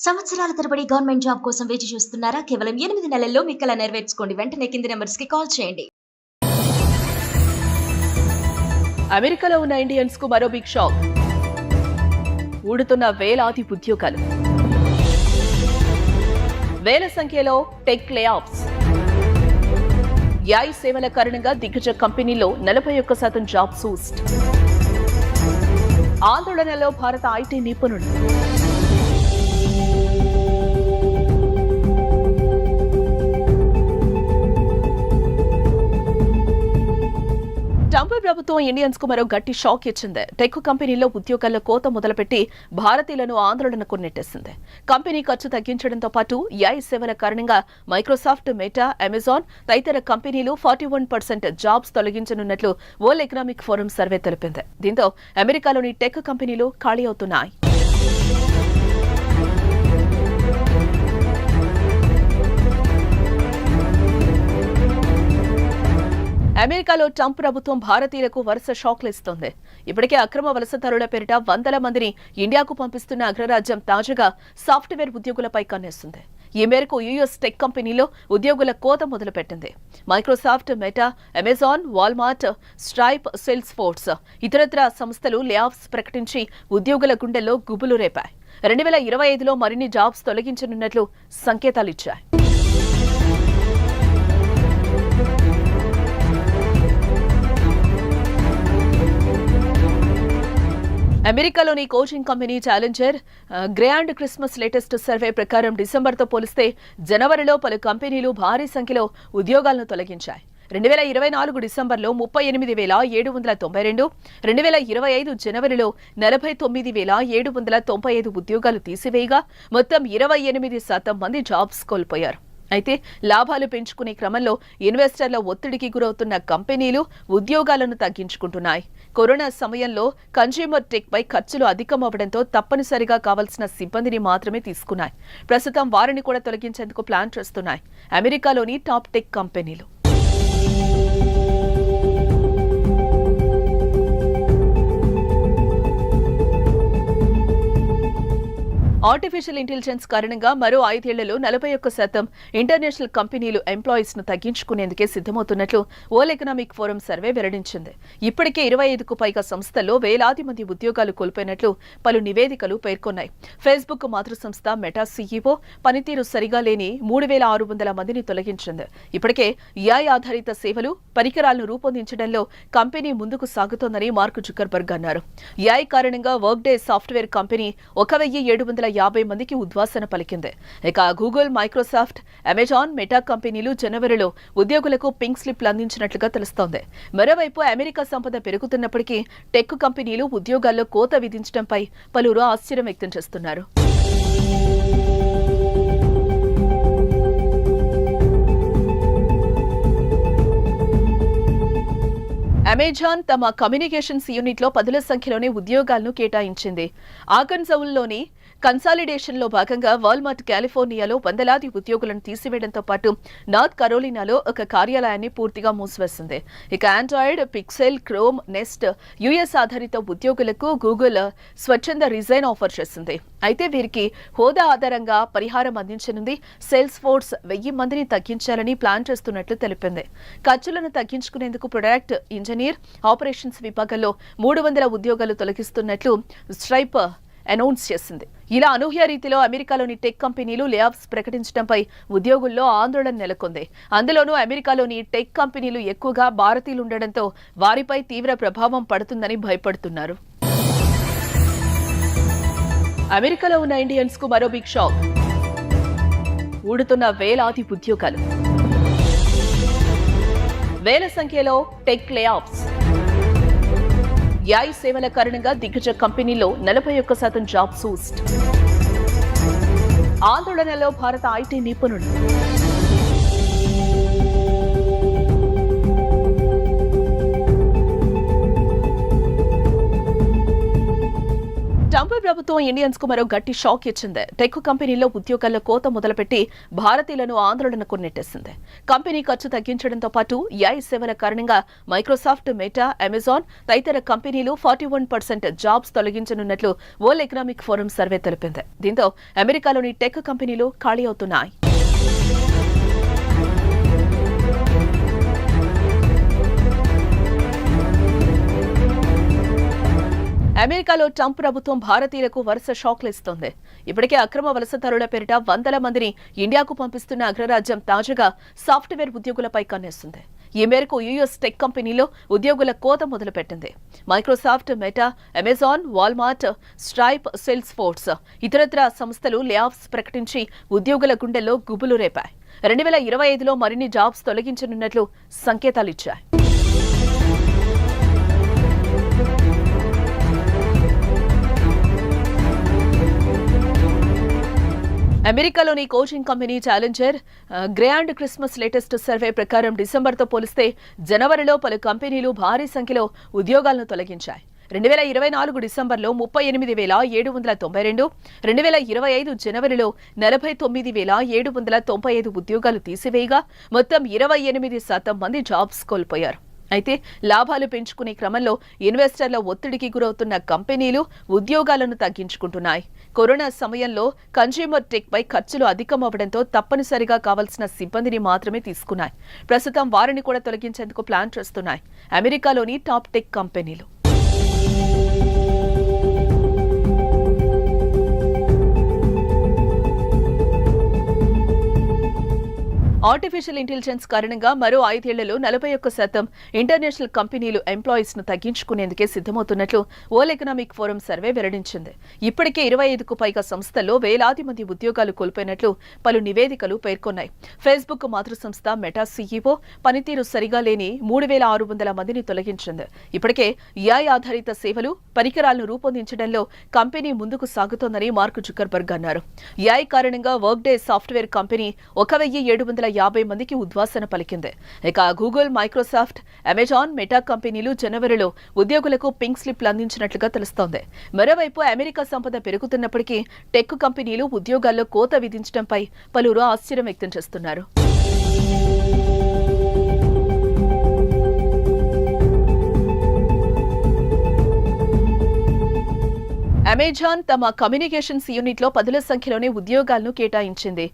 సంవత్సరాల తరబడి government job కోసం వేచి చూస్తున్నారా? కేవలం 8 నెలల్లో మీ కల నెరవేర్చుకోండి. వెంటనే కింది నెంబర్స్ కి కాల్ చేయండి. అమెరికాలో ఉన్న ఇండియన్స్ కు మరో బిగ్ షాక్. ఊడుతున్న వేలాది ఉద్యోగాలు, వేల సంఖ్యలో టెక్ లేఆఫ్స్. AI సేవల కారణంగా దిగ్గజ కంపెనీల్లో 41% జాబ్ సూస్ట్. ఆందోళనలో భారత ఐటీ నిపుణులు. ట్రంప్ ప్రభుత్వం ఇండియన్స్ కు మరో గట్టి షాక్ ఇచ్చింది. టెక్ కంపెనీల్లో ఉద్యోగాల్లో కోత మొదలుపెట్టి భారతీయులను ఆందోళనకు నెట్టేసింది. కంపెనీ ఖర్చు తగ్గించడంతో పాటు AI సేవల కారణంగా మైక్రోసాఫ్ట్, మెటా, అమెజాన్ తదితర కంపెనీలు 41% జాబ్స్ తొలగించనున్నట్లు వరల్డ్ ఎకనామిక్ ఫోరం సర్వే తెలిపింది. దీంతో అమెరికాలోని టెక్ కంపెనీలు ఖాళీ అవుతున్నాయి. అమెరికాలో ట్రంప్ ప్రభుత్వం భారతీయులకు వరుస షాక్లు ఇస్తోంది. ఇప్పటికే అక్రమ వలసదారుల పేరిట వందల మందిని ఇండియాకు పంపిస్తున్న అగ్రరాజ్యం తాజాగా సాఫ్ట్వేర్ ఉద్యోగులపై కన్నేస్తుంది. ఈ మేరకు యుఎస్ టెక్ కంపెనీలో ఉద్యోగుల కోత మొదలుపెట్టింది. Microsoft, meta, Amazon, Walmart, stripe, sales force ఇతరత్ర సంస్థలు లేఆఫ్స్ ప్రకటించి ఉద్యోగుల గుండెల్లో గుబులు రేపాయి. 2025లో మరిన్ని జాబ్స్ తొలగించనున్నట్లు సంకేతాలిచ్చాయి. అమెరికాలోని coaching company challenger grand Christmas latest survey ప్రకారం డిసెంబర్తో పోలిస్తే జనవరిలో పలు కంపెనీలు భారీ సంఖ్యలో ఉద్యోగాలను తొలగించాయి. 2024 డిసెంబర్లో 38,792, 2025 జనవరిలో 49,795 ఉద్యోగాలు తీసివేయగా మొత్తం 28% మంది జాబ్స్ కోల్పోయారు. అయితే లాభాలు పెంచుకునే క్రమంలో ఇన్వెస్టర్ల ఒత్తిడికి గురవుతున్న కంపెనీలు ఉద్యోగాలను తగ్గించుకుంటున్నాయి. కరోనా సమయంలో కన్స్యూమర్ టెక్ పై ఖర్చులు అధికమవడంతో తప్పనిసరిగా కావాల్సిన సిబ్బందిని మాత్రమే తీసుకున్నాయి. ప్రస్తుతం వారిని కూడా తొలగించేందుకు ప్లాన్ చేస్తున్నాయి అమెరికాలోని టాప్ టెక్ కంపెనీలు. ఆర్టిఫిషియల్ ఇంటెలిజెన్స్ కారణంగా మరో 5 ఏళ్లలో 41% ఇంటర్నేషనల్ కంపెనీలు ఎంప్లాయీస్ ను తగ్గించుకునేందుకే సిద్ధమవుతున్నట్లు వరల్డ్ ఎకనామిక్ ఫోరం సర్వే వెల్లడించింది. ఇప్పటికే 25కు పైగా సంస్థల్లో వేలాది మంది ఉద్యోగాలు కోల్పోయినట్లు పలు నివేదికలు పేర్కొన్నాయి. ఫేస్బుక్ మాతృ సంస్థ మెటా CEO పనితీరు సరిగా లేని 3,600 మందిని తొలగించింది. ఇప్పటికే AI ఆధారిత సేవలు, పరికరాలను రూపొందించడంలో కంపెనీ ముందుకు సాగుతోందని మార్క్ జుకర్బర్గ్ అన్నారు. AI కారణంగా వర్క్డే సాఫ్ట్వేర్ కంపెనీ 1,750 మందికి ఉద్వాసన పలికింది. ఇక గూగుల్, మైక్రోసాఫ్ట్, అమెజాన్, మెటా కంపెనీలు జనవరిలో ఉద్యోగులకు పింక్ స్లిప్లు అందించినట్లుగా తెలుస్తోంది. మరోవైపు అమెరికా సంపద పెరుగుతున్నప్పటికీ టెక్ కంపెనీలు ఉద్యోగాల్లో కోత విధించడంపై పలువురు ఆశ్చర్యం వ్యక్తం చేస్తున్నారు. అమెజాన్ తమ కమ్యూనికేషన్స్ యూనిట్లో 10ల సంఖ్యలోనే ఉద్యోగాలను కేటాయించింది. ఆర్కన్సాస్లోని కన్సాలిడేషన్లో భాగంగా వాల్మార్ట్ కాలిఫోర్నియాలో వందలాది ఉద్యోగులను తీసివేయడంతో పాటు నార్త్ కరోలినాలో ఒక కార్యాలయాన్ని పూర్తిగా మూసివేసింది. ఇక Android, Pixel, Chrome, Nest US ఆధారిత ఉద్యోగులకు గూగుల్ స్వచ్ఛంద రిజైన్ ఆఫర్ చేసింది. అయితే వీరికి హోదా ఆధారంగా పరిహారం అందించనుంది. సేల్స్ ఫోర్స్ 1000 మందిని తగ్గించాలని ప్లాన్ చేస్తున్నట్లు తెలిపింది. ఖర్చులను తగ్గించుకునేందుకు ప్రొడక్ట్, ఇంజనీర్, ఆపరేషన్స్ విభాగంలో 300 ఉద్యోగాలు తొలగిస్తున్నట్లు స్ట్రైప్ అనౌన్స్ చేసింది. ఇలా అనూహ్య రీతిలో అమెరికాలోని టెక్ కంపెనీలు లేఆఫ్స్ ప్రకటించడంపై ఉద్యోగుల్లో ఆందోళన నెలకొంది. అందులోనూ అమెరికాలోని టెక్ కంపెనీలు ఎక్కువగా భారతీయులు ఉండడంతో వారిపై తీవ్ర ప్రభావం పడుతుందని భయపడుతున్నారు. అమెరికాలో ఉన్న ఇండియన్స్ కు మరో బిగ్ షాక్. ఊడుతున్న వేలాది ఉద్యోగాలు, వేల సంఖ్యలో టెక్ లేఆఫ్స్. AI సేవల కారణంగా దిగ్గజ కంపెనీల్లో 41% జాబ్ సూస్ట్. ఆందోళనలో భారత ఐటీ నిపుణులు. ట్రంప్ ప్రభుత్వం ఇండియన్స్ కు మరో గట్టి షాక్ ఇచ్చింది. టెక్ కంపెనీల్లో ఉద్యోగాల్లో కోత మొదలుపెట్టి భారతీయులను ఆందోళనకు నెట్టేసింది. కంపెనీ ఖర్చు తగ్గించడంతో పాటు ఏఐ సేవల కారణంగా మైక్రోసాఫ్ట్, మెటా, అమెజాన్ తదితర కంపెనీలు 41% జాబ్స్ తొలగించనున్నట్లు వరల్డ్ ఎకనామిక్ ఫోరం సర్వే తెలిపింది. దీంతో అమెరికాలోని టెక్ కంపెనీలు ఖాళీ అవుతున్నాయి. అమెరికాలో ట్రంప్ ప్రభుత్వం భారతీయులకు వరుస షాక్లు ఇస్తోంది. ఇప్పటికే అక్రమ వలసదారుల పేరిట వందల మందిని ఇండియాకు పంపిస్తున్న అగ్రరాజ్యం తాజాగా సాఫ్ట్వేర్ ఉద్యోగులపై కన్నేస్తుంది. ఈ మేరకు యుఎస్ టెక్ కంపెనీలో ఉద్యోగుల కోత మొదలుపెట్టింది. Microsoft, meta, Amazon, Walmart, stripe, sales force ఇతరత్ర సంస్థలు లేఆఫ్స్ ప్రకటించి ఉద్యోగుల గుండెల్లో గుబులు రేపాయి. 2025లో మరిన్ని జాబ్స్ తొలగించనున్నట్లు సంకేతాలిచ్చాయి. అమెరికాలోని coaching company challenger grand Christmas latest survey ప్రకారం డిసెంబర్తో పోలిస్తే జనవరిలో పలు కంపెనీలు భారీ సంఖ్యలో ఉద్యోగాలను తొలగించాయి. 2024 డిసెంబర్లో 38,792, 2025 జనవరిలో 49,795 ఉద్యోగాలు తీసివేయగా మొత్తం 28% మంది జాబ్స్ కోల్పోయారు. అయితే లాభాలు పెంచుకునే క్రమంలో ఇన్వెస్టర్ల ఒత్తిడికి గురవుతున్న కంపెనీలు ఉద్యోగాలను తగ్గించుకుంటున్నాయి. కరోనా సమయంలో కన్స్యూమర్ టెక్ పై ఖర్చులు అధికమవడంతో తప్పనిసరిగా కావాల్సిన సిబ్బందిని మాత్రమే తీసుకున్నాయి. ప్రస్తుతం వారిని కూడా తొలగించేందుకు ప్లాన్ చేస్తున్నాయి అమెరికాలోని టాప్ టెక్ కంపెనీలు. ఆర్టిఫిషియల్ ఇంటెలిజెన్స్ కారణంగా మరో 5 ఏళ్లలో 41% ఇంటర్నేషనల్ కంపెనీలు ఎంప్లాయీస్ ను తగ్గించుకునేందుకే సిద్ధమవుతున్నట్లు వరల్డ్ ఎకనామిక్ ఫోరం సర్వే వెల్లడించింది. ఇప్పటికే 25కు పైగా సంస్థల్లో వేలాది మంది ఉద్యోగాలు కోల్పోయినట్లు పలు నివేదికలు పేర్కొన్నాయి. ఫేస్బుక్ మాతృ సంస్థ మెటా సీఈఓ పనితీరు సరిగా లేని 3,600 మందిని తొలగించింది. ఇప్పటికే ఏఐ ఆధారిత సేవలు, పరికరాలను రూపొందించడంలో కంపెనీ ముందుకు సాగుతోందని మార్క్ జుకర్బర్గ్ అన్నారు. ఏఐ కారణంగా వర్క్డే సాఫ్ట్వేర్ కంపెనీ 1,750 మందికి ఉద్వాసన పలికింది. ఇక గూగుల్, మైక్రోసాఫ్ట్, అమెజాన్, మెటా కంపెనీలు జనవరిలో ఉద్యోగులకు పింక్ స్లిప్లు అందించినట్లుగా తెలుస్తోంది. మరోవైపు అమెరికా సంపద పెరుగుతున్నప్పటికీ టెక్ కంపెనీలు ఉద్యోగాల్లో కోత విధించడంపై పలువురు ఆశ్చర్యం వ్యక్తం చేస్తున్నారు. అమెజాన్ తమ కమ్యూనికేషన్స్ యూనిట్లో పదుల సంఖ్యలోనే ఉద్యోగాలను కేటాయించింది.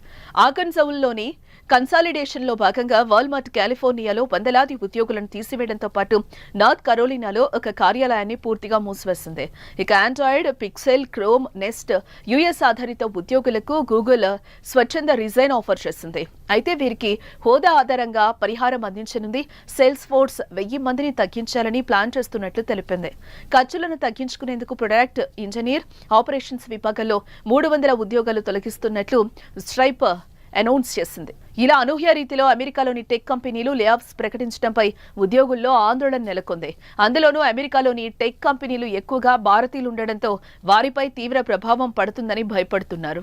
ఆర్కన్సాస్లోని కన్సాలిడేషన్లో భాగంగా వాల్మార్ట్ కాలిఫోర్నియాలో వందలాది ఉద్యోగులను తీసివేయడంతో పాటు నార్త్ కరోలినాలో ఒక కార్యాలయాన్ని పూర్తిగా మూసివేసింది. ఇక Android, Pixel, Chrome, Nest US ఆధారిత ఉద్యోగులకు గూగుల్ స్వచ్ఛంద రిజైన్ ఆఫర్ చేసింది. అయితే వీరికి హోదా ఆధారంగా పరిహారం అందించనుంది. సేల్స్ ఫోర్స్ 1000 మందిని తగ్గించాలని ప్లాన్ చేస్తున్నట్లు తెలిపింది. ఖర్చులను తగ్గించుకునేందుకు ప్రొడక్ట్, ఇంజనీర్, ఆపరేషన్స్ విభాగంలో 300 ఉద్యోగాలు తొలగిస్తున్నట్లు స్ట్రైప్ అనౌన్స్ చేసింది. ఇలా అనూహ్య రీతిలో అమెరికాలోని టెక్ కంపెనీలు లేఆఫ్స్ ప్రకటించడంపై ఉద్యోగుల్లో ఆందోళన నెలకొంది. అందులోనూ అమెరికాలోని టెక్ కంపెనీలు ఎక్కువగా భారతీయులు ఉండడంతో వారిపై తీవ్ర ప్రభావం పడుతుందని భయపడుతున్నారు.